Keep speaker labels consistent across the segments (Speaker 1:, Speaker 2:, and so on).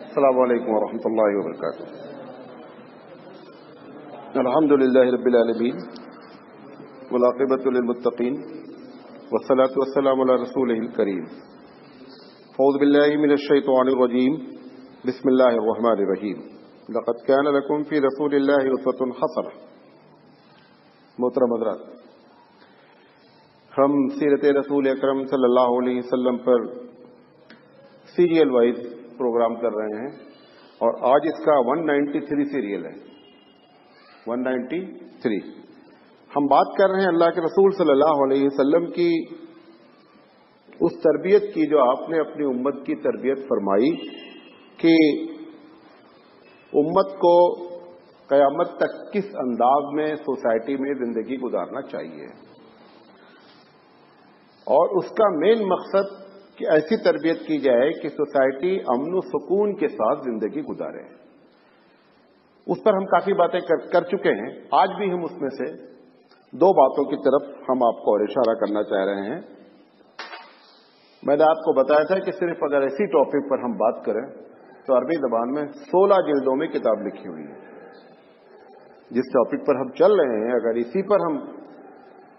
Speaker 1: السلام علیکم ورحمۃ اللہ وبرکاتہ. الحمد للہ رب العالمین والعاقبۃ للمتقین والصلاۃ والسلام علی رسولہ الکریم. اعوذ باللہ من الشیطان الرجیم. بسم اللہ الرحمن الرحیم. لقد کان لکم فی رسول اللہ اسوۃ حسنہ. محترم حضرات، ہم سیرت رسول اکرم صلی اللہ علیہ وسلم پر سیریل وائز پروگرام کر رہے ہیں اور آج اس کا 193 سیریل ہے. 193 ہم بات کر رہے ہیں اللہ کے رسول صلی اللہ علیہ وسلم کی اس تربیت کی جو آپ نے اپنی امت کی تربیت فرمائی کہ امت کو قیامت تک کس انداز میں سوسائٹی میں زندگی گزارنا چاہیے، اور اس کا مین مقصد کہ ایسی تربیت کی جائے کہ سوسائٹی امن و سکون کے ساتھ زندگی گزارے. اس پر ہم کافی باتیں کر چکے ہیں. آج بھی ہم اس میں سے دو باتوں کی طرف ہم آپ کو اور اشارہ کرنا چاہ رہے ہیں. میں نے آپ کو بتایا تھا کہ صرف اگر ایسی ٹاپک پر ہم بات کریں تو عربی زبان میں 16 جلدوں میں کتاب لکھی ہوئی ہے. جس ٹاپک پر ہم چل رہے ہیں اگر اسی پر ہم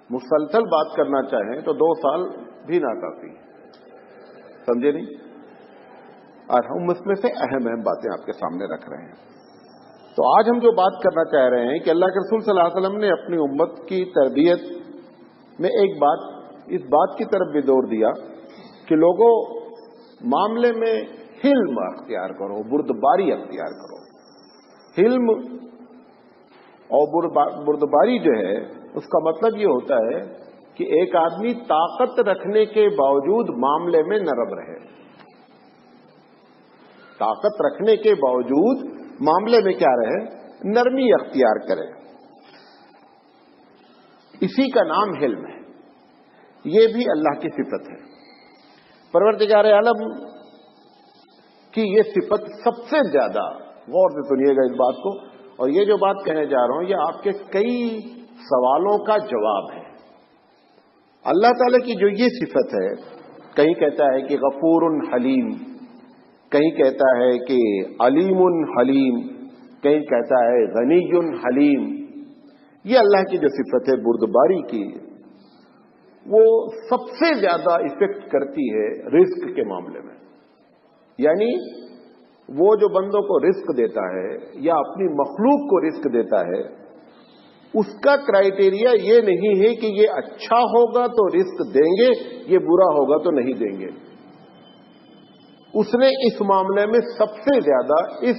Speaker 1: مسلسل بات کرنا چاہیں تو 2 سال بھی ناکافی. سمجھے نہیں؟ اور ہم اس میں سے اہم باتیں آپ کے سامنے رکھ رہے ہیں. تو آج ہم جو بات کرنا چاہ رہے ہیں کہ اللہ کے رسول صلی اللہ علیہ وسلم نے اپنی امت کی تربیت میں ایک بات اس بات کی طرف بھی زور دیا کہ لوگوں معاملے میں حلم اختیار کرو، بردباری اختیار کرو. حلم اور بردباری جو ہے اس کا مطلب یہ ہوتا ہے کہ ایک آدمی طاقت رکھنے کے باوجود معاملے میں نرم رہے. طاقت رکھنے کے باوجود معاملے میں کیا رہے؟ نرمی اختیار کرے. اسی کا نام حلم ہے. یہ بھی اللہ کی صفت ہے. پروردگار عالم کی یہ صفت سب سے زیادہ، غور سے سنیے گا اس بات کو، اور یہ جو بات کہنے جا رہا ہوں یہ آپ کے کئی سوالوں کا جواب ہے. اللہ تعالیٰ کی جو یہ صفت ہے، کہیں کہتا ہے کہ غفور حلیم، کہیں کہتا ہے کہ علیم حلیم، کہیں کہتا ہے غنی حلیم. یہ اللہ کی جو صفت ہے بردباری کی، وہ سب سے زیادہ افیکٹ کرتی ہے رزق کے معاملے میں. یعنی وہ جو بندوں کو رزق دیتا ہے یا اپنی مخلوق کو رزق دیتا ہے، اس کا کرائیٹیریا یہ نہیں ہے کہ یہ اچھا ہوگا تو رزق دیں گے، یہ برا ہوگا تو نہیں دیں گے. اس نے اس معاملے میں سب سے زیادہ اس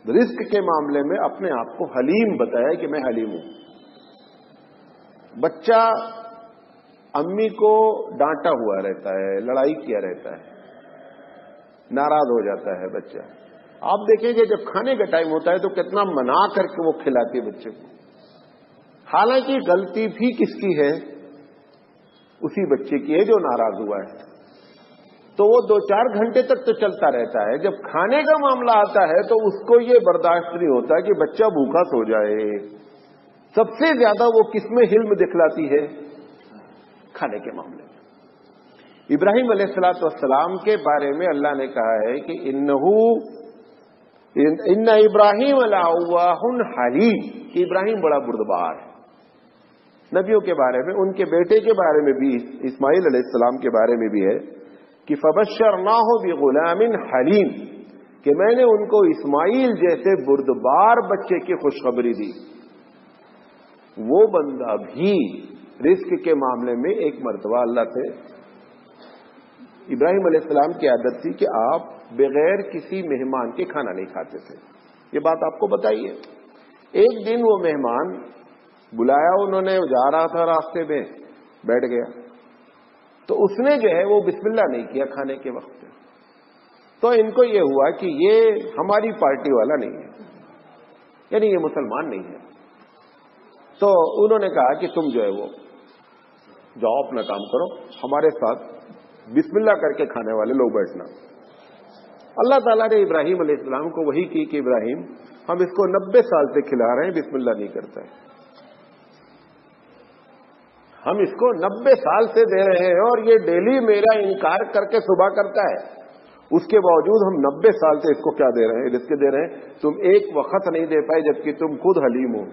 Speaker 1: رزق کے معاملے میں اپنے آپ کو حلیم بتایا کہ میں حلیم ہوں. بچہ امی کو ڈانٹا ہوا رہتا ہے، لڑائی کیا رہتا ہے، ناراض ہو جاتا ہے بچہ. آپ دیکھیں گے جب کھانے کا ٹائم ہوتا ہے تو کتنا منا کر کے وہ کھلاتی ہے بچے کو. حالانکہ غلطی بھی کس کی ہے؟ اسی بچے کی ہے جو ناراض ہوا ہے. تو وہ 2-4 گھنٹے تک تو چلتا رہتا ہے. جب کھانے کا معاملہ آتا ہے تو اس کو یہ برداشت نہیں ہوتا کہ بچہ بھوکا سو جائے. سب سے زیادہ وہ کس میں حلم دکھلاتی ہے؟ کھانے کے معاملے میں. ابراہیم علیہ الصلوۃ والسلام کے بارے میں اللہ نے کہا ہے کہ ان ابراہیم لأواہ حلیم، کہ ابراہیم بڑا بردبار ہے. نبیوں کے بارے میں، ان کے بیٹے کے بارے میں بھی، اسماعیل علیہ السلام کے بارے میں بھی ہے کہ فبشرناہ بغلام حلیم، کہ میں نے ان کو اسماعیل جیسے بردبار بچے کی خوشخبری دی. وہ بندہ بھی رزق کے معاملے میں ایک مرتبہ اللہ سے، ابراہیم علیہ السلام کی عادت تھی کہ آپ بغیر کسی مہمان کے کھانا نہیں کھاتے تھے. یہ بات آپ کو بتائیے. ایک دن وہ مہمان بلایا، انہوں نے جا رہا تھا راستے میں، بیٹھ گیا تو اس نے جو ہے وہ بسم اللہ نہیں کیا کھانے کے وقت. تو ان کو یہ ہوا کہ یہ ہماری پارٹی والا نہیں ہے، یعنی یہ مسلمان نہیں ہے. تو انہوں نے کہا کہ تم جو ہے وہ جاؤ اپنا کام کرو، ہمارے ساتھ بسم اللہ کر کے کھانے والے لوگ بیٹھنا. اللہ تعالیٰ نے ابراہیم علیہ السلام کو وحی کی کہ ابراہیم، ہم اس کو 90 سال سے کھلا رہے ہیں، بسم اللہ نہیں کرتا ہے. ہم اس کو 90 سال سے دے رہے ہیں اور یہ ڈیلی میرا انکار کر کے صبح کرتا ہے، اس کے باوجود ہم 90 سال سے اس کو کیا دے رہے ہیں، رزق دے رہے ہیں، تم ایک وقت نہیں دے پائے جبکہ تم خود حلیم ہو۔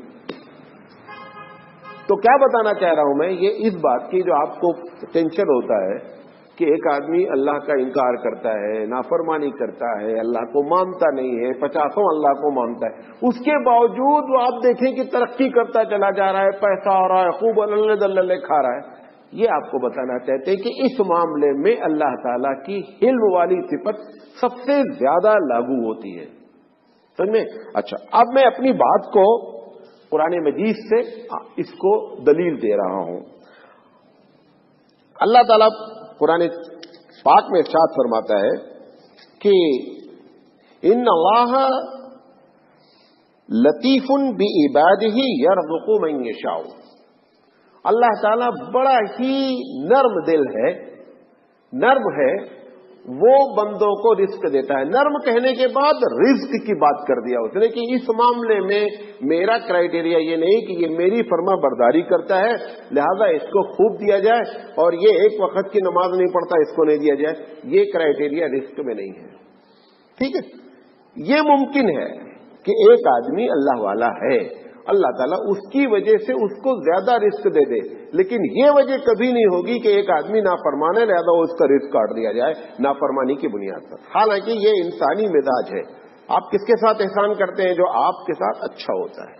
Speaker 1: تو کیا بتانا چاہ رہا ہوں میں، یہ اس بات کی جو آپ کو ٹینشن ہوتا ہے کہ ایک آدمی اللہ کا انکار کرتا ہے، نافرمانی کرتا ہے، اللہ کو مانتا نہیں ہے، 50 اللہ کو مانتا ہے، اس کے باوجود وہ آپ دیکھیں کہ ترقی کرتا چلا جا رہا ہے، پیسہ آ رہا ہے، خوب اللہ کھا رہا ہے۔ یہ آپ کو بتانا چاہتے ہیں کہ اس معاملے میں اللہ تعالیٰ کی علم والی صفت سب سے زیادہ لاگو ہوتی ہے، سمجھ میں؟ اچھا، اب میں اپنی بات کو قرآن مجید سے اس کو دلیل دے رہا ہوں۔ اللہ تعالیٰ قرآن پاک میں ارشاد فرماتا ہے کہ ان اللہ لطیف بعبادہ یرزق من یشاء، اللہ تعالیٰ بڑا ہی نرم دل ہے، نرم ہے، وہ بندوں کو رزق دیتا ہے۔ نرم کہنے کے بعد رزق کی بات کر دیا اس نے کہ اس معاملے میں میرا کرائیٹیریا یہ نہیں کہ یہ میری فرما برداری کرتا ہے لہذا اس کو خوب دیا جائے اور یہ ایک وقت کی نماز نہیں پڑھتا اس کو نہیں دیا جائے، یہ کرائیٹیریا رزق میں نہیں ہے، ٹھیک ہے؟ یہ ممکن ہے کہ ایک آدمی اللہ والا ہے، اللہ تعالیٰ اس کی وجہ سے اس کو زیادہ رزق دے دے، لیکن یہ وجہ کبھی نہیں ہوگی کہ ایک آدمی نافرمان ہے لہذا وہ اس کا رزق کاٹ دیا جائے نافرمانی کی بنیاد پر۔ حالانکہ یہ انسانی مزاج ہے، آپ کس کے ساتھ احسان کرتے ہیں؟ جو آپ کے ساتھ اچھا ہوتا ہے۔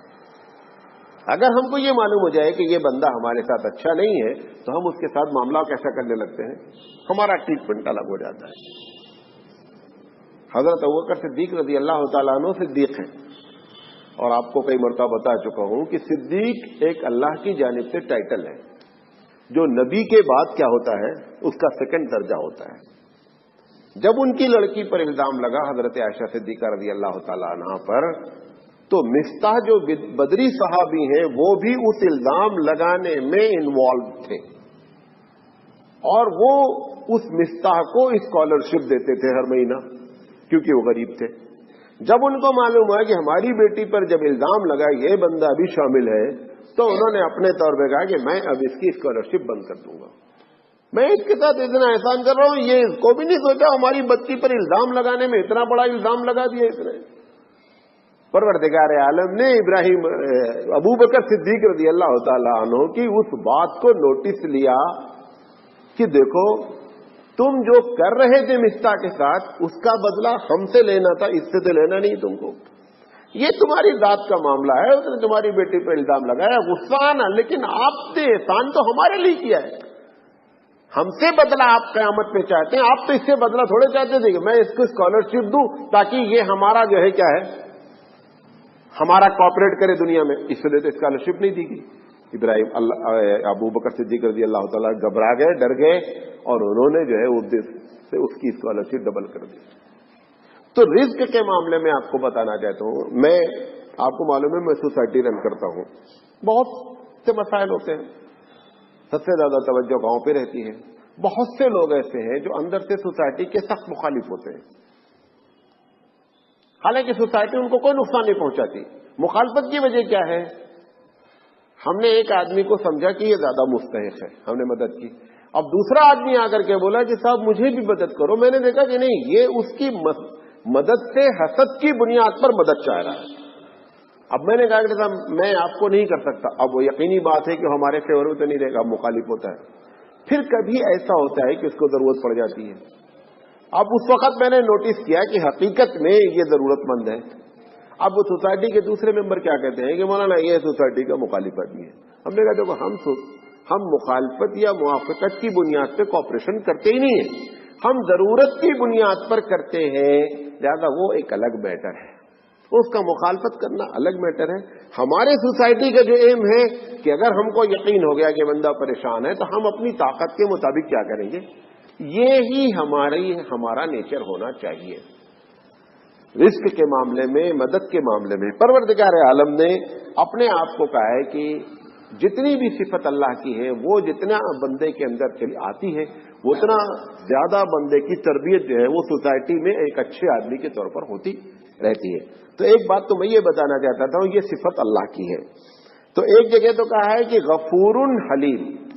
Speaker 1: اگر ہم کو یہ معلوم ہو جائے کہ یہ بندہ ہمارے ساتھ اچھا نہیں ہے تو ہم اس کے ساتھ معاملہ کیسا کرنے لگتے ہیں، ہمارا ٹریٹمنٹ الگ ہو جاتا ہے۔ حضرت ابوبکر صدیق رضی اللہ تعالیٰ عنہ صدیق ہیں، اور آپ کو کئی مرتبہ بتا چکا ہوں کہ صدیق ایک اللہ کی جانب سے ٹائٹل ہے، جو نبی کے بعد کیا ہوتا ہے اس کا سیکنڈ درجہ ہوتا ہے۔ جب ان کی لڑکی پر الزام لگا حضرت عائشہ صدیقہ رضی اللہ تعالی عنہا پر، تو مستح جو بدری صحابی ہیں وہ بھی اس الزام لگانے میں انوالو تھے، اور وہ اس مستح کو اسکالرشپ دیتے تھے ہر مہینہ کیونکہ وہ غریب تھے۔ جب ان کو معلوم ہوا کہ ہماری بیٹی پر جب الزام لگا یہ بندہ بھی شامل ہے تو انہوں نے اپنے طور پہ کہا کہ میں اب اس کی اسکالرشپ بند کر دوں گا، میں اس کے ساتھ اتنا احسان کر رہا ہوں، یہ اس کو بھی نہیں سوچا ہماری بچی پر الزام لگانے میں اتنا بڑا الزام لگا دیا اس نے۔ پروردگار عالم نے ابوبکر صدیق رضی اللہ تعالی عنہ کی اس بات کو نوٹس لیا کہ دیکھو تم جو کر رہے تھے مستح کے ساتھ اس کا بدلہ ہم سے لینا تھا، اس سے تو لینا نہیں تم کو، یہ تمہاری ذات کا معاملہ ہے، اس نے تمہاری بیٹی پہ الزام لگایا، غصہ آنا، لیکن آپ نے احسان تو ہمارے لیے کیا ہے، ہم سے بدلہ آپ قیامت میں چاہتے ہیں، آپ تو اس سے بدلہ تھوڑے چاہتے تھے کہ میں اس کو اسکالرشپ دوں تاکہ یہ ہمارا جو ہے کیا ہے ہمارا کوآپریٹ کرے دنیا میں، اس لیے تو اسکالرشپ نہیں دی گئی۔ ابوبکر صدیق رضی اللہ تعالیٰ گھبرا گئے، ڈر گئے، اور انہوں نے جو ہے اس کی اسکالرشپ ڈبل کر دی۔ تو رزق کے معاملے میں آپ کو بتانا چاہتا ہوں، میں آپ کو معلوم ہے میں سوسائٹی رن کرتا ہوں، بہت سے مسائل ہوتے ہیں، سب سے زیادہ توجہ گاؤں پہ رہتی ہے، بہت سے لوگ ایسے ہیں جو اندر سے سوسائٹی کے سخت مخالف ہوتے ہیں، حالانکہ سوسائٹی ان کو کوئی نقصان نہیں پہنچاتی۔ مخالفت کی وجہ کیا ہے؟ ہم نے ایک آدمی کو سمجھا کہ یہ زیادہ مستحق ہے، ہم نے مدد کی، اب دوسرا آدمی آ کر کے بولا کہ صاحب مجھے بھی مدد کرو، میں نے دیکھا کہ نہیں، یہ اس کی مدد سے حسد کی بنیاد پر مدد چاہ رہا ہے۔ اب میں نے کہا کہ صاحب میں آپ کو نہیں کر سکتا، اب وہ یقینی بات ہے کہ ہمارے فیور میں تو نہیں رہے گا، مخالف ہوتا ہے۔ پھر کبھی ایسا ہوتا ہے کہ اس کو ضرورت پڑ جاتی ہے، اب اس وقت میں نے نوٹس کیا کہ حقیقت میں یہ ضرورت مند ہے۔ اب وہ سوسائٹی کے دوسرے ممبر کیا کہتے ہیں کہ مولانا یہ سوسائٹی کا مخالف آدمی ہے، ہم نے کہا دیکھو ہم مخالفت یا موافقت کی بنیاد پہ کوآپریشن کرتے ہی نہیں ہیں، ہم ضرورت کی بنیاد پر کرتے ہیں، لہذا وہ ایک الگ میٹر ہے، اس کا مخالفت کرنا الگ میٹر ہے۔ ہمارے سوسائٹی کا جو ایم ہے کہ اگر ہم کو یقین ہو گیا کہ بندہ پریشان ہے تو ہم اپنی طاقت کے مطابق کیا کریں گے، یہی ہمارا نیچر ہونا چاہیے۔ رزق کے معاملے میں، مدد کے معاملے میں پروردگار عالم نے اپنے آپ کو کہا ہے کہ جتنی بھی صفت اللہ کی ہے وہ جتنا بندے کے اندر چلی آتی ہے وہ اتنا زیادہ بندے کی تربیت جو ہے وہ سوسائٹی میں ایک اچھے آدمی کے طور پر ہوتی رہتی ہے۔ تو ایک بات تو میں یہ بتانا چاہتا تھا، یہ صفت اللہ کی ہے۔ تو ایک جگہ تو کہا ہے کہ غفور حلیم،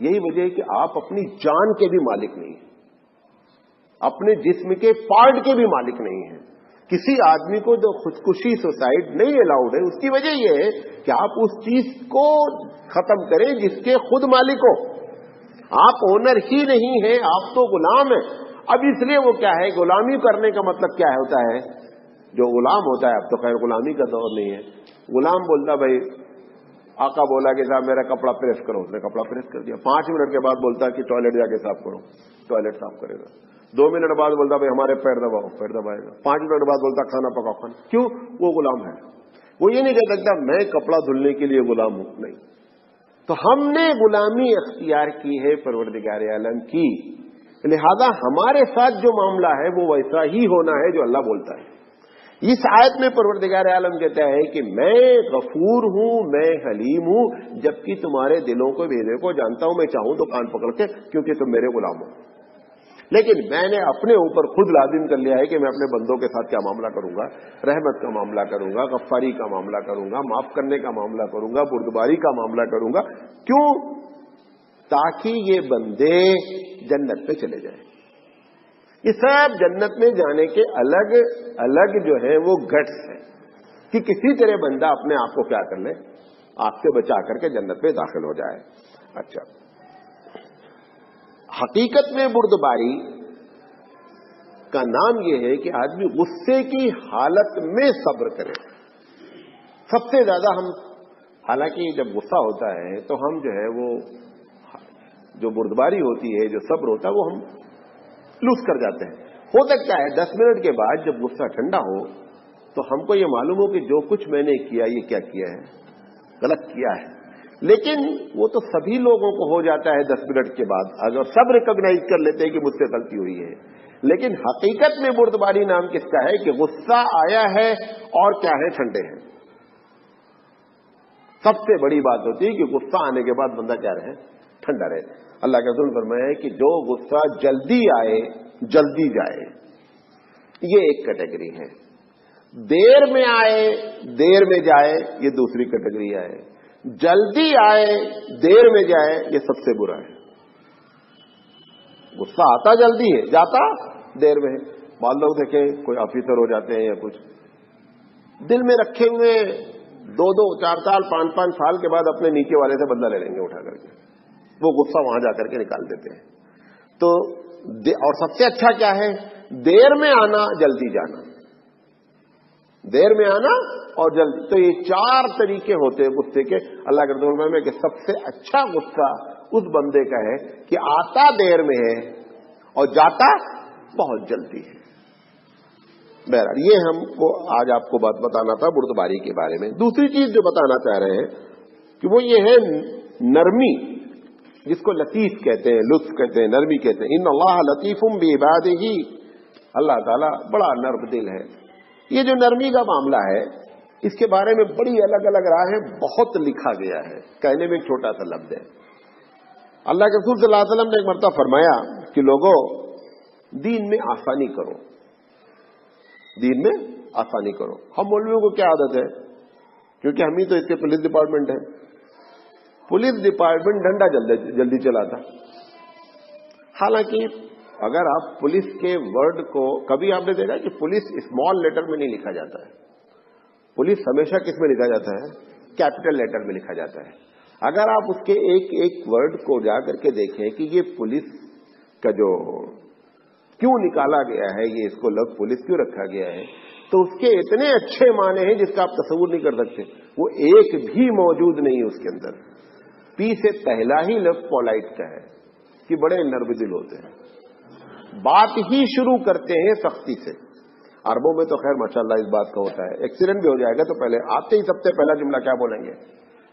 Speaker 1: یہی وجہ ہے کہ آپ اپنی جان کے بھی مالک نہیں ہیں، اپنے جسم کے پارٹ کے بھی مالک نہیں ہیں. کسی آدمی کو جو خودکشی سوسائڈ نہیں الاؤڈ ہے، اس کی وجہ یہ ہے کہ آپ اس چیز کو ختم کریں جس کے خود مالک ہو. آپ اونر ہی نہیں ہیں، آپ تو غلام ہیں. اب اس لیے وہ کیا ہے، غلامی کرنے کا مطلب کیا ہوتا ہے؟ جو غلام ہوتا ہے، اب تو خیر غلامی کا دور نہیں ہے. غلام بولتا بھائی، آقا بولا کہ صاحب میرا کپڑا پریس کرو، اس نے کپڑا پریس کر دیا. 5 منٹ کے بعد بولتا کہ ٹوائلٹ جا کے صاف کرو، ٹوائلٹ صاف کرے گا. 2 منٹ بعد بولتا بھائی ہمارے پیر دباؤ، پیر دبائے گا. 5 منٹ بعد بولتا کھانا پکاؤ، کھانا. کیوں؟ وہ غلام ہے. وہ یہ نہیں کہہ سکتا میں کپڑا دھلنے کے لیے غلام ہوں. نہیں. تو ہم نے غلامی اختیار کی ہے پروردگار عالم کی، لہذا ہمارے ساتھ جو معاملہ ہے وہ ویسا ہی ہونا ہے جو اللہ بولتا ہے. اس آیت میں پروردگار عالم کہتا ہے کہ میں غفور ہوں، میں حلیم ہوں، جبکہ تمہارے دلوں کو بھیدے کو جانتا ہوں. میں چاہوں تو کان پکڑ کے، کیونکہ تم میرے غلام ہو. لیکن میں نے اپنے اوپر خود لازم کر لیا ہے کہ میں اپنے بندوں کے ساتھ کیا معاملہ کروں گا. رحمت کا معاملہ کروں گا، غفاری کا معاملہ کروں گا، معاف کرنے کا معاملہ کروں گا، بردباری کا معاملہ کروں گا. کیوں؟ تاکہ یہ بندے جنت پہ چلے جائیں. یہ سب جنت میں جانے کے الگ الگ جو ہیں وہ گٹس ہیں کہ کسی طرح بندہ اپنے آپ کو کیا کر لے، آپ سے بچا کر کے جنت میں داخل ہو جائے. اچھا، حقیقت میں بردباری کا نام یہ ہے کہ آدمی غصے کی حالت میں صبر کرے. سب سے زیادہ ہم، حالانکہ جب غصہ ہوتا ہے تو ہم جو ہے وہ جو بردباری ہوتی ہے، جو صبر ہوتا ہے، وہ ہم لوز کر جاتے ہیں. ہو سکتا ہے 10 منٹ کے بعد جب غصہ ٹھنڈا ہو تو ہم کو یہ معلوم ہو کہ جو کچھ میں نے کیا یہ کیا کیا ہے، غلط کیا ہے. لیکن وہ تو سبھی لوگوں کو ہو جاتا ہے 10 منٹ کے بعد، اگر سب ریکگنائز کر لیتے ہیں کہ مجھ سے غلطی ہوئی ہے. لیکن حقیقت میں بردباری نام کس کا ہے کہ غصہ آیا ہے اور کیا ہے، ٹھنڈے ہیں. سب سے بڑی بات ہوتی ہے کہ غصہ آنے کے بعد بندہ کیا رہے، ٹھنڈا رہے. اللہ کا رسول فرمایا ہے کہ جو غصہ جلدی آئے جلدی جائے، یہ ایک کیٹیگری ہے. دیر میں آئے دیر میں جائے، یہ دوسری کیٹیگری ہے. جلدی آئے دیر میں جائے، یہ سب سے برا ہے. غصہ آتا جلدی ہے، جاتا دیر میں ہے. بعض لوگ دیکھیں کوئی آفیسر ہو جاتے ہیں یا کچھ، دل میں رکھے ہوئے 2-2 4 سال 5-5 سال کے بعد اپنے نیچے والے سے بدلہ لے لیں گے اٹھا کر کے. وہ غصہ وہاں جا کر کے نکال دیتے ہیں. تو اور سب سے اچھا کیا ہے، دیر میں آنا جلدی جانا. دیر میں آنا اور جلدی، تو یہ 4 طریقے ہوتے ہیں غصے کے. اللہ کے رسول میں کہ سب سے اچھا غصہ اس بندے کا ہے کہ آتا دیر میں ہے اور جاتا بہت جلدی ہے. بہرحال یہ ہم کو آج آپ کو بات بتانا تھا بردباری کے بارے میں. دوسری چیز جو بتانا چاہ رہے ہیں کہ وہ یہ ہے نرمی، جس کو لطیف کہتے ہیں، لطف کہتے ہیں، نرمی کہتے ہیں. ان اللہ لطیف بعبادہ، اللہ تعالیٰ بڑا نرم دل ہے. یہ جو نرمی کا معاملہ ہے، اس کے بارے میں بڑی الگ الگ رائے ہیں، بہت لکھا گیا ہے. کہنے میں ایک چھوٹا سا لفظ ہے. اللہ کے رسول صلی اللہ علیہ وسلم نے ایک مرتبہ فرمایا کہ لوگوں، دین میں آسانی کرو، دین میں آسانی کرو. ہم مولویوں کو کیا عادت ہے، کیونکہ ہم ہی تو اس کے پولیس ڈپارٹمنٹ ہے، پولیس ڈپارٹمنٹ ڈنڈا جلدی چلاتا. حالانکہ اگر آپ پولیس کے ورڈ کو، کبھی آپ نے دیکھا کہ پولیس اسمال لیٹر میں نہیں لکھا جاتا ہے. پولیس ہمیشہ کس میں لکھا جاتا ہے، کیپٹل لیٹر میں لکھا جاتا ہے. اگر آپ اس کے ایک ایک ورڈ کو جا کر کے دیکھیں کہ یہ پولیس کا جو کیوں نکالا گیا ہے، یہ اس کو لفظ پولیس کیوں رکھا گیا ہے، تو اس کے اتنے اچھے معنی ہیں جس کا آپ تصور نہیں کر سکتے. وہ ایک بھی موجود نہیں اس کے اندر. پی سے پہلا ہی لفظ پولائٹ کا ہے کہ بڑے نرم دل ہوتے ہیں، بات ہی شروع کرتے ہیں سختی سے. عربوں میں تو خیر ماشاءاللہ اس بات کا ہوتا ہے، ایکسیڈنٹ بھی ہو جائے گا تو پہلے آتے ہی سب سے پہلا جملہ کیا بولیں گے،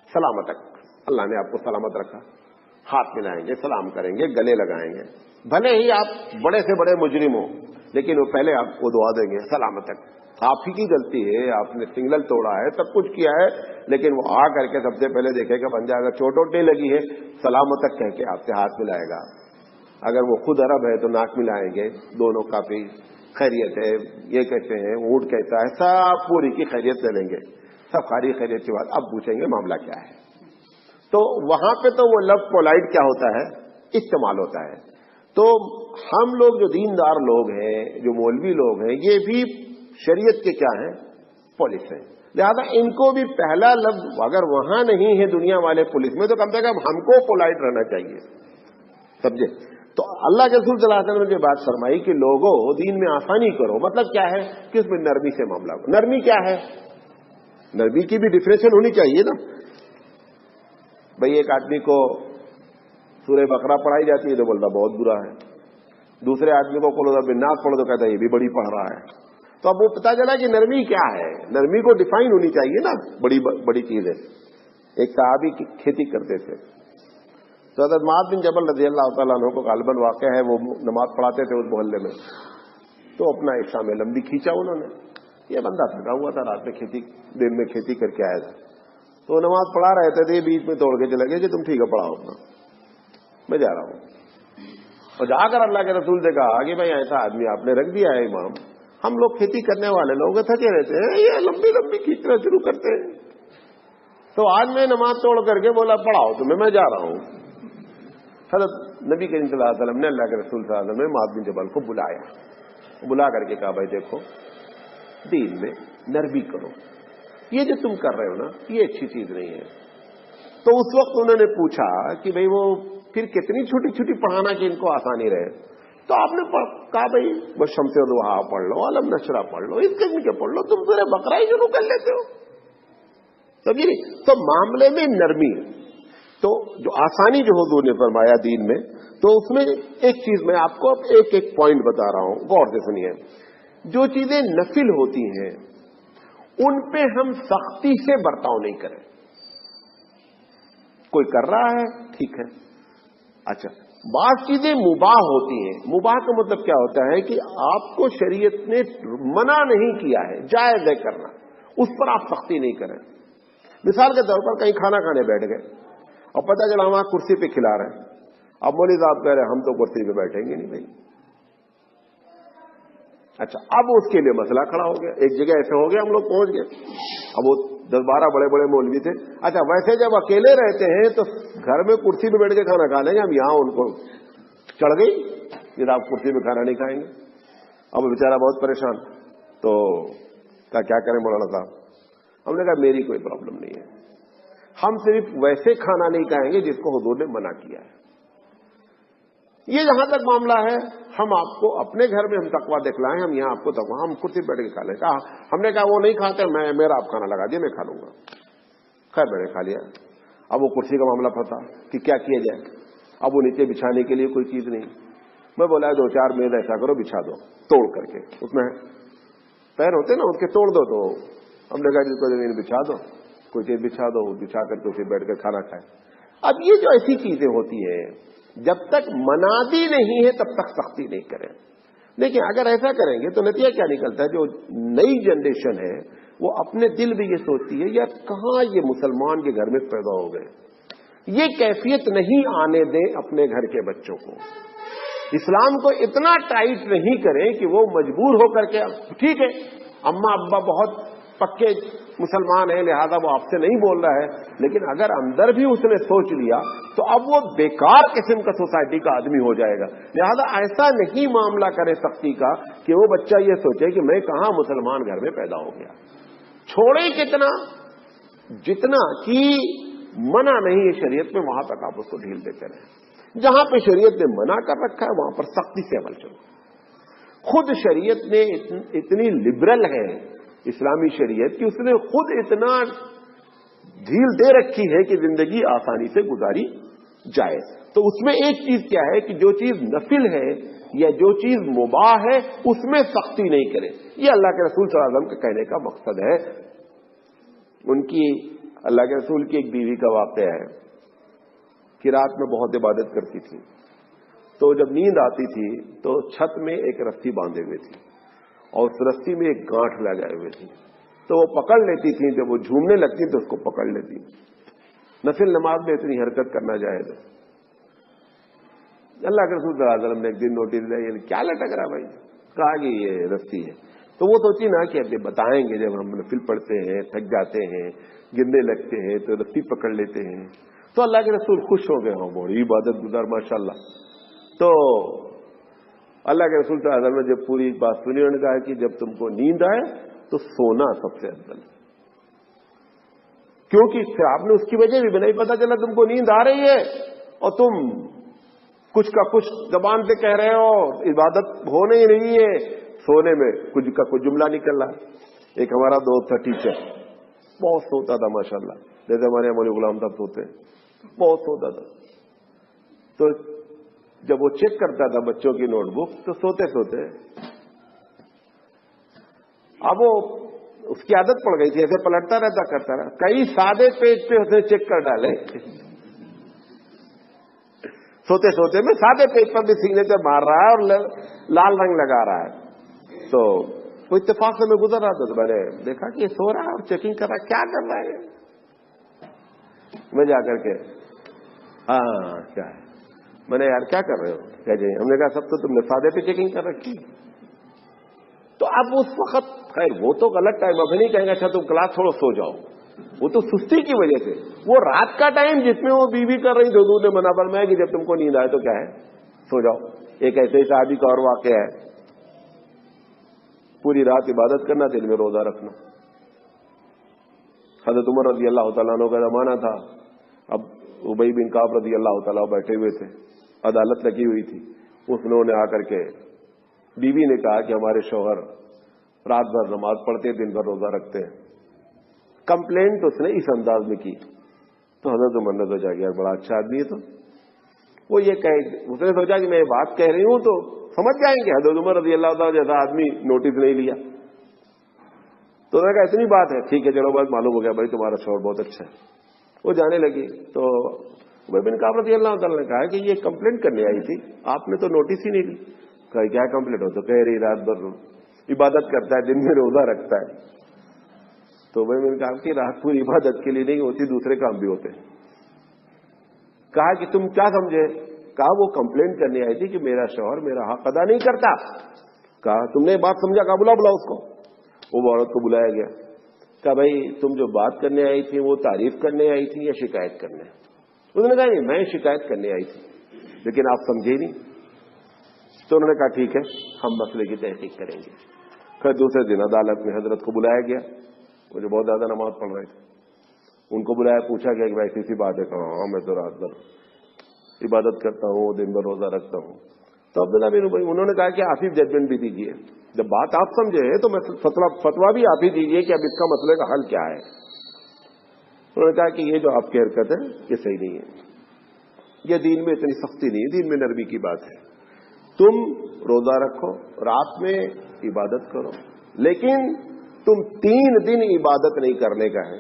Speaker 1: سلامتک، اللہ نے آپ کو سلامت رکھا. ہاتھ ملائیں گے، سلام کریں گے، گلے لگائیں گے. بھلے ہی آپ بڑے سے بڑے مجرم ہو، لیکن وہ پہلے آپ کو دعا دیں گے سلامتک. آپ ہی کی غلطی ہے، آپ نے سگنل توڑا ہے، سب کچھ کیا ہے، لیکن وہ آ کر کے سب سے پہلے دیکھے گا بندہ اگر چوٹ ووٹ نہیں لگی ہے، سلامتک کہہ کے آپ سے ہاتھ ملائے گا. اگر وہ خود عرب ہے تو ناک ملائیں گے، دونوں کافی خیریت ہے، یہ کیسے ہیں، اونٹ کیسا ہے، سب پوری کی خیریت لے لیں گے. سب ساری خیریت کے بعد اب پوچھیں گے معاملہ کیا ہے. تو وہاں پہ تو وہ لفظ پولائٹ کیا ہوتا ہے، استعمال ہوتا ہے. تو ہم لوگ جو دیندار لوگ ہیں، جو مولوی لوگ ہیں، یہ بھی شریعت کے کیا ہیں، پولیس ہیں. لہذا ان کو بھی پہلا لفظ اگر وہاں نہیں ہے دنیا والے پولیس میں، تو کم سے کم ہم کو پولائٹ رہنا چاہیے. سمجھے؟ تو اللہ کے رسول صلی اللہ علیہ وسلم نے بات فرمائی کہ لوگوں دین میں آسانی کرو. مطلب کیا ہے کہ اس میں نرمی سے معاملہ ہو. نرمی کیا ہے؟ نرمی کی بھی ڈیفینیشن ہونی چاہیے نا. بھئی ایک آدمی کو سورہ بقرہ پڑھائی جاتی ہے تو بولتا بہت برا ہے. دوسرے آدمی کو قل بالناس پڑھو تو کہتا ہے یہ بھی بڑی پڑھ رہا ہے. تو اب وہ پتا چلا کہ نرمی کیا ہے. نرمی کو ڈیفائن ہونی چاہیے نا. بڑی چیز ہے. ایک صحابی کی کھیتی کرتے تھے تو حضرت معاذ بن جبل رضی اللہ تعالیٰ عنہ کو غالباً واقع ہے، وہ نماز پڑھاتے تھے اس محلے میں. تو اپنا ایک شام لمبی کھینچا انہوں نے. یہ بندہ تھکا ہوا تھا، رات میں دن میں کھیتی کر کے آیا تھا. تو نماز پڑھا رہے تھے، بیچ میں توڑ کے چلے گئے کہ تم ٹھیک ہے پڑھاؤ اپنا، میں جا رہا ہوں. اور جا کر اللہ کے رسول سے کہا کہ بھائی ایسا آدمی آپ نے رکھ دیا ہے امام، ہم لوگ کھیتی کرنے والے لوگ تھکے رہتے ہیں، یہ لمبی لمبی کھینچنا شروع کرتے ہیں. تو آج میں نماز توڑ کر کے بولا پڑھاؤ تمہیں، میں جا رہا ہوں. حضرت نبی کریم صلی اللہ علیہ وسلم نے اللہ کے رسول صلی اللہ علیہ وسلم نے معاذ بن جبل کو بلا کر کے کہا بھائی دیکھو دین میں نرمی کرو، یہ جو تم کر رہے ہو نا یہ اچھی چیز نہیں ہے. تو اس وقت انہوں نے پوچھا کہ بھئی وہ پھر کتنی چھوٹی چھوٹی پڑھانا کہ ان کو آسانی رہے. تو آپ نے کہا بھئی بس شمس ضحیٰ پڑھ لو، علم نشرہ پڑھ لو، اس قسم کے پڑھ لو، تم پورے بقرہ ہی شروع کر لیتے ہو. سمجھے؟ تو معاملے میں نرمی. تو جو آسانی جو حضور نے فرمایا دین میں، تو اس میں ایک چیز میں آپ کو ایک پوائنٹ بتا رہا ہوں، غور سے سنیے. جو چیزیں نفل ہوتی ہیں ان پہ ہم سختی سے برتاؤ نہیں کریں. کوئی کر رہا ہے ٹھیک ہے. اچھا، بعض چیزیں مباح ہوتی ہیں. مباح کا مطلب کیا ہوتا ہے کہ آپ کو شریعت نے منع نہیں کیا ہے، جائز ہے کرنا، اس پر آپ سختی نہیں کریں. مثال کے طور پر کہیں کھانا کھانے بیٹھ گئے اور پتہ چلا وہاں کرسی پہ کھلا رہے ہیں. اب مولوی صاحب کہہ رہے ہیں ہم تو کرسی پہ بیٹھیں گے نہیں بھائی. اچھا، اب اس کے لیے مسئلہ کھڑا ہو گیا. ایک جگہ ایسے ہو گیا ہم لوگ پہنچ گئے. اب وہ 10-12 بڑے بڑے مولوی تھے. اچھا، ویسے جب اکیلے رہتے ہیں تو گھر میں کرسی پہ بیٹھ کے کھانا کھا لیں گے. ہم یہاں ان کو چڑھ گئی کہ آپ کرسی پہ کھانا نہیں کھائیں گے. اب وہ بیچارہ بہت پریشان. تو کیا کریں مولانا صاحب؟ ہم نے کہا میری کوئی پرابلم نہیں ہے، ہم صرف ویسے کھانا نہیں کھائیں گے جس کو حضور نے منع کیا ہے. یہ جہاں تک معاملہ ہے ہم آپ کو اپنے گھر میں ہم تقویٰ دکھلائیں، ہم یہاں آپ کو تقویٰ، ہم کرسی بیٹھ کے کھا لیں. ہم نے کہا وہ نہیں کھاتے، میرا آپ کھانا لگا دیے میں کھا لوں گا. خیر میں نے کھا لیا. اب وہ کرسی کا معاملہ پھنسا کہ کیا کیا جائے. اب وہ نیچے بچھانے کے لیے کوئی چیز نہیں. میں بولا 2-4 میز ایسا کرو بچھا دو توڑ کر کے، اس میں پیر ہوتے نا اس کے توڑ دو. تو ہم نے کہا جس کو زمین بچھا دو، کوئی چیز بچھا دو، بچھا کر کے اسے بیٹھ کر کھانا کھائے. اب یہ جو ایسی چیزیں ہوتی ہیں جب تک منادی نہیں ہے تب تک سختی نہیں کریں. لیکن اگر ایسا کریں گے تو نتیجہ کیا نکلتا ہے؟ جو نئی جنریشن ہے وہ اپنے دل میں یہ سوچتی ہے یار کہاں یہ مسلمان کے گھر میں پیدا ہو گئے. یہ کیفیت نہیں آنے دیں اپنے گھر کے بچوں کو. اسلام کو اتنا ٹائٹ نہیں کریں کہ وہ مجبور ہو کر کے ٹھیک ہے اماں ابا بہت پکے مسلمان ہیں لہذا وہ آپ سے نہیں بول رہا ہے، لیکن اگر اندر بھی اس نے سوچ لیا تو اب وہ بیکار قسم کا سوسائٹی کا آدمی ہو جائے گا. لہذا ایسا نہیں معاملہ کرے سختی کا کہ وہ بچہ یہ سوچے کہ میں کہاں مسلمان گھر میں پیدا ہو گیا. چھوڑے کتنا، جتنا کہ منع نہیں ہے شریعت میں وہاں تک آپ اس کو ڈھیل دیتے رہیں. جہاں پہ شریعت نے منع کر رکھا ہے وہاں پر سختی سے عمل چلو. خود شریعت نے اتنی لبرل ہے اسلامی شریعت کہ اس نے خود اتنا ڈھیل دے رکھی ہے کہ زندگی آسانی سے گزاری جائے. تو اس میں ایک چیز کیا ہے کہ جو چیز نفل ہے یا جو چیز مباح ہے اس میں سختی نہیں کرے. یہ اللہ کے رسول صلی اللہ علیہ وسلم کے کہنے کا مقصد ہے. ان کی اللہ کے رسول کی ایک بیوی کا واقعہ ہے کہ رات میں بہت عبادت کرتی تھی. تو جب نیند آتی تھی تو چھت میں ایک رسی باندھے ہوئے تھی اور اس رسی میں ایک گانٹھ لگائے ہوئے تھی. تو وہ پکڑ لیتی تھی، جب وہ جھومنے لگتی تو اس کو پکڑ لیتی. نفل نماز میں اتنی حرکت کرنا جائز ہے. اللہ کے رسول صلی اللہ علیہ وسلم نے ایک دن نوٹس دیا یہ کیا لٹک رہا بھائی؟ کہا کہ یہ رسی ہے. تو وہ سوچی نا کہ اب بتائیں گے جب ہم نفل پڑھتے ہیں تھک جاتے ہیں گرنے لگتے ہیں تو رسی پکڑ لیتے ہیں. تو اللہ کے رسول خوش ہو گئے ہوں، بڑی عبادت گزار ماشاءاللہ. تو اللہ کے رسول صلی اللہ علیہ وسلم نے جب پوری بات سنی، انہوں نے کہا کہ جب تم کو نیند آئے تو سونا سب سے افضل ہے، کیونکہ پھر آپ نے اس کی وجہ بھی نہیں پتا چلا تم کو نیند آ رہی ہے اور تم کچھ کا کچھ زبان سے کہہ رہے ہو، عبادت ہو نہیں رہی ہے، سونے میں کچھ کا کچھ جملہ نکل رہا. ایک ہمارا دوست تھا ٹیچر، بہت سوتا تھا ماشاءاللہ، جیسے ہمارے مولوی غلام صاحب سوتے ہیں، بہت سوتا تھا. تو جب وہ چیک کرتا تھا بچوں کی نوٹ بک تو سوتے سوتے اب وہ اس کی عادت پڑ گئی تھی، ایسے پلٹتا رہتا کرتا رہا. کئی سادے پیج پہ اسے چیک کر ڈالے، سوتے سوتے میں سادے پیج پر بھی سینے سے مار رہا ہے اور لال رنگ لگا رہا ہے. تو وہ اتفاق سے میں گزر رہا تھا تو میں نے دیکھا کہ یہ سو رہا ہے اور چیکنگ کر رہا ہے، کیا کر رہا ہے. میں جا کر کے ہاں کیا ہے، میں نے یار کیا کر رہے ہو، کہہ جائیں. ہم نے کہا سب تو تم نے سادے پہ چیکنگ کر رکھی. تو اب اس وقت خیر وہ تو غلط ٹائم، ابھی نہیں کہیں گے اچھا تم کلاس چھوڑو سو جاؤ، وہ تو سستی کی وجہ سے. وہ رات کا ٹائم جس میں وہ بیوی کر رہی، حضور نے منع فرمایا کہ جب تم کو نیند آئے تو کیا ہے سو جاؤ. ایک ایسے ہی صحابی کا اور واقعہ ہے، پوری رات عبادت کرنا، دل میں روزہ رکھنا. حضرت عمر رضی اللہ تعالیٰ عنہ کا زمانہ تھا. اب ابی بن کعب رضی اللہ تعالیٰ بیٹھے ہوئے تھے، عدالت لگی ہوئی تھی. انہوں نے آ کر کے بیوی نے کہا کہ ہمارے شوہر رات بھر نماز پڑھتے، دن بھر روزہ رکھتے ہیں. کمپلینٹ اس نے اس انداز میں کی. تو حضرت عمر نے سوچا کہ یار بڑا اچھا آدمی ہے. تو وہ یہ اس نے سوچا کہ میں یہ بات کہہ رہی ہوں تو سمجھ جائیں گے. حضرت عمر رضی اللہ تعالیٰ جیسا آدمی نوٹس نہیں لیا. تو انہوں نے کہا اتنی بات ہے، ٹھیک ہے چلو بس معلوم ہو گیا بھائی تمہارا شوہر بہت اچھا ہے. وہ جانے لگی. تو ابی بن کعب رضی اللہ تعالیٰ نے کہا کہ یہ کمپلینٹ کرنے آئی تھی، آپ نے تو نوٹس ہی نہیں لی. کہا کیا کمپلینٹ ہو؟ تو کہہ رہی رات بھر عبادت کرتا ہے، دن میں روزہ رکھتا ہے. تو ابی بن کعب کی رات پوری عبادت کے لیے نہیں ہوتی، دوسرے کام بھی ہوتے ہیں. کہا کہ تم کیا سمجھے؟ کہا وہ کمپلینٹ کرنے آئی تھی کہ میرا شوہر میرا حق ادا نہیں کرتا. کہا تم نے بات سمجھا؟ کہا بلا اس کو. وہ عورت کو بلایا گیا. کہا بھائی تم جو بات کرنے آئی تھی وہ تعریف کرنے آئی تھی یا شکایت کرنے؟ انہوں نے کہا نہیں میں شکایت کرنے آئی تھی، لیکن آپ سمجھے نہیں. تو انہوں نے کہا ٹھیک ہے ہم مسئلے کی تحقیق کریں گے. پھر دوسرے دن عدالت میں حضرت کو بلایا گیا. وہ جو بہت زیادہ نماز پڑھ رہے تھے ان کو بلایا، پوچھا گیا کہ بھائی ایسی بات ہے؟ کہا ہاں میں تو رات بھر عبادت کرتا ہوں، دن بھر روزہ رکھتا ہوں. تو عبداللہ بن ابی انہوں نے کہا کہ آپ ہی ججمنٹ بھی دیجیے، جب بات آپ سمجھے تو میں فتویٰ بھی آپ ہی دیجیے کہ اب اس کا مسئلے کا حل کیا ہے. انہوں نے کہا کہ یہ جو آپ کی حرکت ہے یہ صحیح نہیں ہے، یہ دین میں اتنی سختی نہیں ہے، دین میں نرمی کی بات ہے. تم روزہ رکھو، رات میں عبادت کرو، لیکن تم 3 دن عبادت نہیں کرنے کا ہے،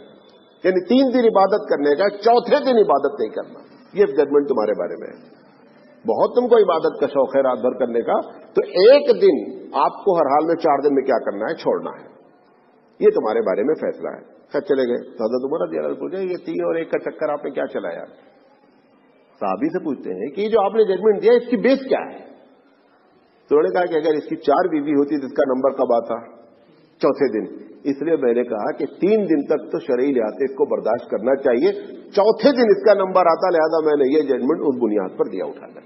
Speaker 1: یعنی 3 دن عبادت کرنے کا، چوتھے دن عبادت نہیں کرنا. یہ ججمنٹ تمہارے بارے میں ہے. بہت تم کو عبادت کا شوق ہے رات بھر کرنے کا، تو ایک دن آپ کو ہر حال میں 4 دن میں کیا کرنا ہے؟ چھوڑنا ہے. یہ تمہارے بارے میں فیصلہ ہے. خیر چلے گئے. حضرت عمر رضی اللہ عنہ پوچھے یہ 3 اور 1 کا چکر آپ نے کیا چلایا؟ صحابی سے پوچھتے ہیں کہ یہ جو آپ نے ججمنٹ دیا اس کی بیس کیا ہے؟ تو انہوں نے کہا کہ اگر اس کی 4 بیوی ہوتی تو اس کا نمبر کب آتا؟ چوتھے دن. اس لیے میں نے کہا کہ 3 دن تک تو شرعی لحاظ سے اس کو برداشت کرنا چاہیے، چوتھے دن اس کا نمبر آتا، لہذا میں نے یہ ججمنٹ اس بنیاد پر دیا اٹھا کر.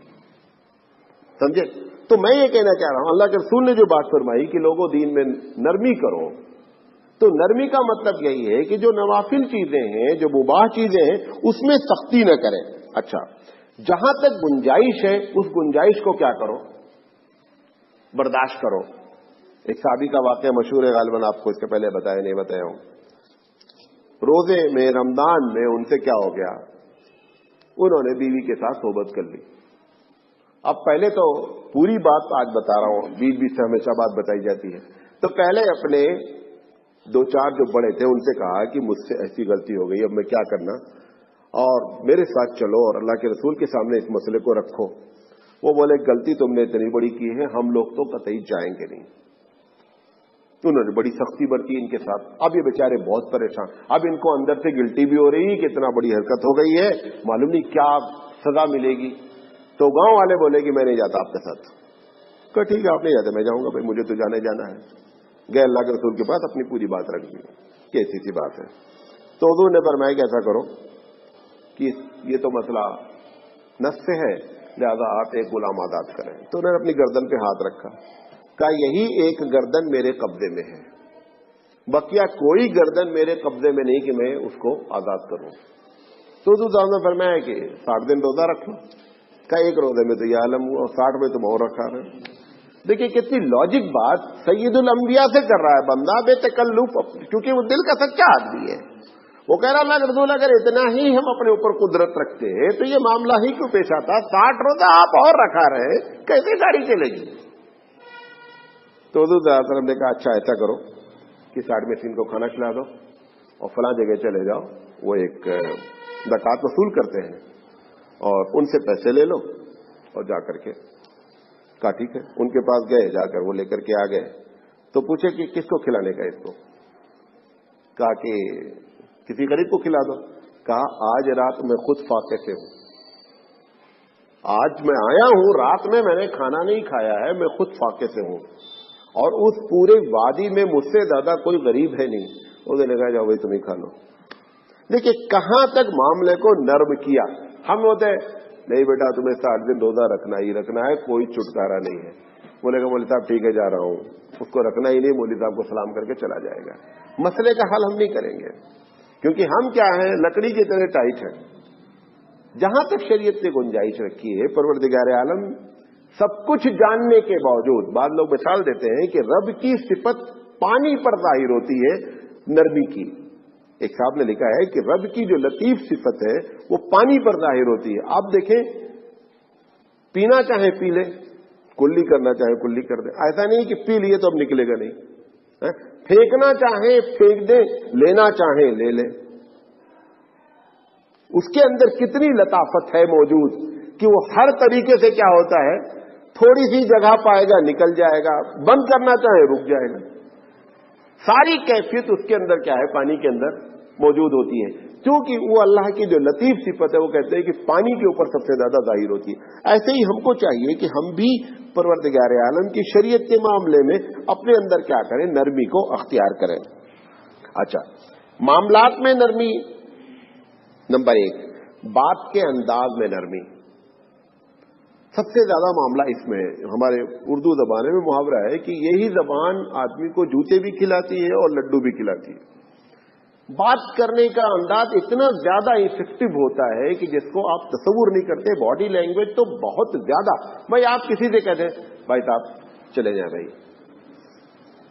Speaker 1: سمجھے؟ تو میں یہ کہنا چاہ رہا ہوں اللہ کے رسول نے جو بات فرمائی کہ لوگوں دین میں نرمی کرو، تو نرمی کا مطلب یہی ہے کہ جو نوافل چیزیں ہیں، جو مباح چیزیں ہیں اس میں سختی نہ کریں. اچھا جہاں تک گنجائش ہے اس گنجائش کو کیا کرو؟ برداشت کرو. ایک صحابی کا واقعہ مشہور ہے، غالباً آپ کو اس کے پہلے بتایا نہیں بتایا ہوں. روزے میں رمضان میں ان سے کیا ہو گیا، انہوں نے بیوی کے ساتھ صحبت کر لی. اب پہلے تو پوری بات آج بتا رہا ہوں، بیچ بیچ سے ہمیشہ بات بتائی جاتی ہے. تو پہلے اپنے 2-4 جو بڑے تھے ان سے کہا کہ مجھ سے ایسی غلطی ہو گئی، اب میں کیا کرنا، اور میرے ساتھ چلو اور اللہ کے رسول کے سامنے اس مسئلے کو رکھو. وہ بولے غلطی تم نے اتنی بڑی کی ہے، ہم لوگ تو قطعی جائیں گے نہیں. انہوں نے بڑی سختی برتی ان کے ساتھ. اب یہ بیچارے بہت پریشان، اب ان کو اندر سے گلٹی بھی ہو رہی کہ اتنا بڑی حرکت ہو گئی ہے، معلوم نہیں کیا سزا ملے گی. تو گاؤں والے بولے کہ میں نہیں جاتا آپ کے ساتھ. کہ ٹھیک ہے آپ نہیں جاتے، میں جاؤں گا بھائی، مجھے تو جانا ہے. گئے اللہ کے رسول کے پاس، اپنی پوری بات رکھ دی کہ ایسی سی بات ہے. تو حضور نے فرمایا کہ ایسا کرو کہ یہ تو مسئلہ نص سے ہے، لہذا آپ ایک غلام آزاد کریں. تو انہوں نے اپنی گردن پہ ہاتھ رکھا، کہا یہی ایک گردن میرے قبضے میں ہے، بقیہ کوئی گردن میرے قبضے میں نہیں کہ میں اس کو آزاد کروں. تو حضور صاحب نے فرمایا کہ 60 دن روزہ رکھو. کہا ایک روزے میں تو یہ عالم ہوا اور 60 میں تم اور رکھا رہے. دیکھیے کتنی لاجک بات، سید الانبیاء سے کر رہا ہے بندہ بے تکلف، کیونکہ وہ دل کا سچا آدمی ہے. وہ کہہ رہا اللہ رسول اگر اتنا ہی ہم اپنے اوپر قدرت رکھتے ہیں تو یہ معاملہ ہی کیوں پیش آتا؟ 60 روزہ آپ اور رکھا رہے، کیسے گاڑی چلے گی؟ تو حضور صلی اللہ علیہ وسلم نے کہا اچھا ایسا کرو کہ 60 مسکین کو کھانا کھلا دو اور فلاں جگہ چلے جاؤ، وہ ایک زکوٰۃ وصول کرتے ہیں اور ان سے پیسے لے لو اور جا کر کے. کہا ٹھیک ہے. ان کے پاس گئے، جا کر وہ لے کر کے آ گئے. تو پوچھے کہ کس کو کھلانے کا؟ اس کو. کہا کہ کسی غریب کو کھلا دو. کہا آج رات میں خود فاقے سے ہوں، آج میں آیا ہوں، رات میں نے کھانا نہیں کھایا ہے، میں خود فاقے سے ہوں اور اس پورے وادی میں مجھ سے زیادہ کوئی غریب ہے نہیں. اس نے کہا جاؤ بھائی تم ہی کھا لو. دیکھیے کہاں تک معاملے کو نرم کیا. ہم ہوتے نہیں بیٹا تمہیں 60 دن روزہ رکھنا ہی رکھنا ہے، کوئی چھٹکارا نہیں ہے. بولے گا مولوی صاحب ٹھیک ہے جا رہا ہوں، اس کو رکھنا ہی نہیں، مولوی صاحب کو سلام کر کے چلا جائے گا. مسئلے کا حل ہم نہیں کریں گے، کیونکہ ہم کیا ہیں، لکڑی کی طرح ٹائٹ ہیں. جہاں تک شریعت نے گنجائش رکھی ہے، پروردگار عالم سب کچھ جاننے کے باوجود، بعض لوگ مثال دیتے ہیں کہ رب کی صفت پانی پر ظاہر ہوتی ہے نرمی کی. ایک صاحب نے لکھا ہے کہ رب کی جو لطیف صفت ہے وہ پانی پر ظاہر ہوتی ہے. آپ دیکھیں پینا چاہے پی لے، کلی کرنا چاہے کلی کر دے، ایسا نہیں کہ پی لیے تو اب نکلے گا نہیں. پھینکنا چاہے پھینک دے، لینا چاہے لے لے. اس کے اندر کتنی لطافت ہے موجود کہ وہ ہر طریقے سے کیا ہوتا ہے، تھوڑی سی جگہ پائے گا نکل جائے گا، بند کرنا چاہے رک جائے گا. ساری کیفیت اس کے اندر کیا ہے، پانی کے اندر موجود ہوتی ہے. کیونکہ وہ اللہ کی جو لطیف صفت ہے، وہ کہتے ہیں کہ پانی کے اوپر سب سے زیادہ ظاہر ہوتی ہے. ایسے ہی ہم کو چاہیے کہ ہم بھی پروردگار عالم کی شریعت کے معاملے میں اپنے اندر کیا کریں، نرمی کو اختیار کریں. اچھا، معاملات میں نرمی. نمبر 1، بات کے انداز میں نرمی. سب سے زیادہ معاملہ اس میں ہے. ہمارے اردو زبان میں محاورہ ہے کہ یہی زبان آدمی کو جوتے بھی کھلاتی ہے اور لڈو بھی کھلاتی ہے. بات کرنے کا انداز اتنا زیادہ افیکٹو ہوتا ہے کہ جس کو آپ تصور نہیں کرتے. باڈی لینگویج تو بہت زیادہ. بھائی آپ کسی سے کہتے ہیں بھائی صاحب چلے جائیں بھائی،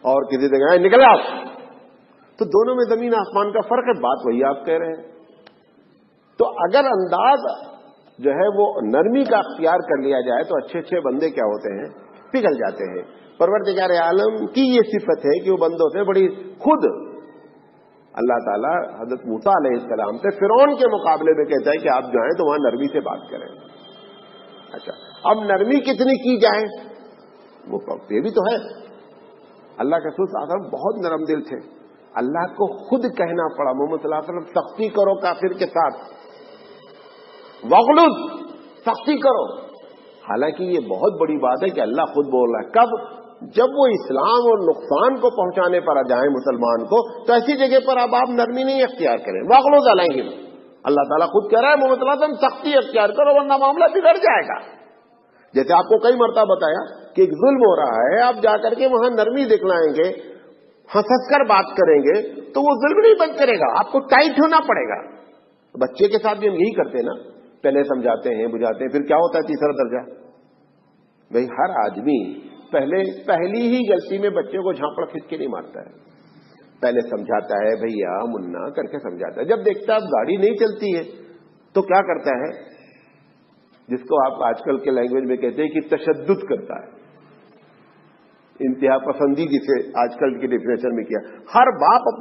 Speaker 1: اور کسی سے کہیں نکلے آپ، تو دونوں میں زمین آسمان کا فرق ہے. بات وہی آپ کہہ رہے ہیں. تو اگر انداز جو ہے وہ نرمی کا اختیار کر لیا جائے تو اچھے اچھے بندے کیا ہوتے ہیں، پگھل جاتے ہیں. پروردگار عالم کی یہ صفت ہے کہ وہ بندوں سے بڑی خود اللہ تعالیٰ حضرت موسیٰ علیہ السلام سے فرعون کے مقابلے میں کہتا ہے کہ آپ جائیں تو وہاں نرمی سے بات کریں. اچھا، اب نرمی کتنی کی جائے، وہ یہ بھی تو ہے. اللہ کے رسول صلی اللہ علیہ وسلم بہت نرم دل تھے. اللہ کو خود کہنا پڑا محمد صلی اللہ علیہ وسلم سختی کرو کافر کے ساتھ، وغلظ، سختی کرو. حالانکہ یہ بہت بڑی بات ہے کہ اللہ خود بول رہا ہے. کب؟ جب وہ اسلام اور نقصان کو پہنچانے پر آ جائیں مسلمان کو، تو ایسی جگہ پر اب آپ نرمی نہیں اختیار کریں. وغلظ علیہم، اللہ تعالیٰ خود کہہ رہا ہے محمد صلی اللہ علیہ وسلم سختی اختیار کرو ورنہ معاملہ بگڑ جائے گا. جیسے آپ کو کئی مرتبہ بتایا کہ ایک ظلم ہو رہا ہے، آپ جا کر کے وہاں نرمی دکھلائیں گے، ہنس کر بات کریں گے تو وہ ظلم نہیں بند کرے گا، آپ کو ٹائٹ ہونا پڑے گا. بچے کے ساتھ بھی ہم یہی کرتے ہیں نا، پہلے سمجھاتے ہیں بجھاتے ہیں، پھر کیا ہوتا ہے تیسرا درجہ. بھئی ہر آدمی پہلی ہی غلطی میں بچے کو جھانپڑ کھینچ کے نہیں مارتا ہے. پہلے سمجھاتا ہے بھیا منا کر کے سمجھاتا ہے. جب دیکھتا ہے اب گاڑی نہیں چلتی ہے تو کیا کرتا ہے، جس کو آپ آج کل کے لینگویج میں کہتے ہیں کہ تشدد کرتا ہے، انتہا پسندی جسے آج کل کی ڈیفینیشن میں کیا. ہر باپ اپنا